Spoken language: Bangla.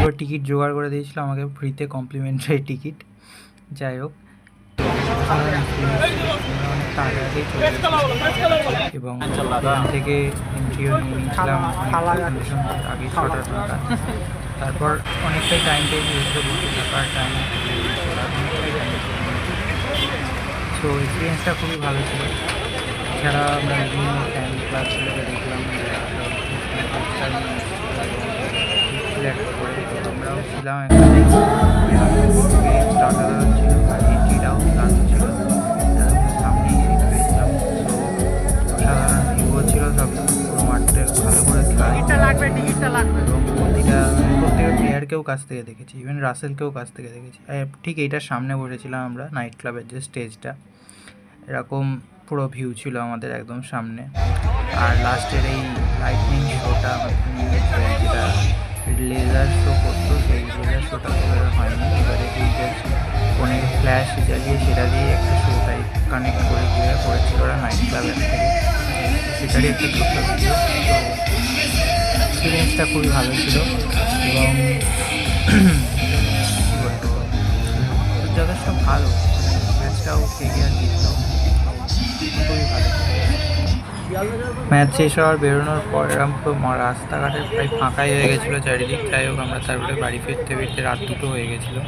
এরপর টিকিট জোগাড় করে দিয়েছিল আমাকে ফ্রিতে, কমপ্লিমেন্টারি টিকিট। যাই হোক, তো অনেকটা আগে আগেই চলে গেছিলাম এবং এখান থেকে এন্ট্রিও নিয়ে নিয়েছিলাম আগে 6টা নাগাদ। তারপর অনেকটাই টাইম পেয়ে গিয়েছিল, বসে থাকার টাইম, সো এক্সপিরিয়েন্সটা খুবই ভালো ছিল। এছাড়া আমরা বিভিন্ন ফ্যান ক্লাবগুলোকে দেখলাম, করে তো আমরাও ছিলাম এখানে। অসাধারণ ছিল, আর এন্ট্রিটাও দারুণ ছিল, সামনেই সিট পেয়েছিলাম। তো অসাধারণ ভিউও ছিল, সব পুরো মাঠটা ভালো করে এবং প্রত্যেকের প্লেয়ারকেও কাছ থেকে দেখেছি, ইভেন রাসেলকেও কাছ থেকে দেখেছি। ঠিক এইটার সামনে বসেছিলাম আমরা, নাইট ক্লাবের যে স্টেজটা, এরকম পুরো ভিউ ছিল আমাদের একদম সামনে। আর লাস্টের এই লাইটনিং শোটা, যেটা লেজার শো করতো, সেই লেজার শোটা তো হয়নি। এবারে এই যে ফোনের ফ্ল্যাশ জ্বালিয়ে সেটা দিয়ে একটা শো টাইপ কানেক্ট করে ঘুরে করেছিল ওরা নাইট ক্লাবের থেকে, সেটারই একটা ছোট্ট ভিডিও। তো এক্সপিরিয়েন্সটা খুবই ভালো ছিল এবং যথেষ্ট ভালো, ম্যাচটাও কেকেআর জিতল, খুবই ভালো। ম্যাচ শেষ হওয়ার বেরোনোর পর এরকম পুরো রাস্তাঘাটের প্রায় ফাঁকাই হয়ে গেছিলো চারিদিক। যাই হোক, আমরা তারপরে বাড়ি ফিরতে ফিরতে রাত 2টো হয়ে গেছিলো।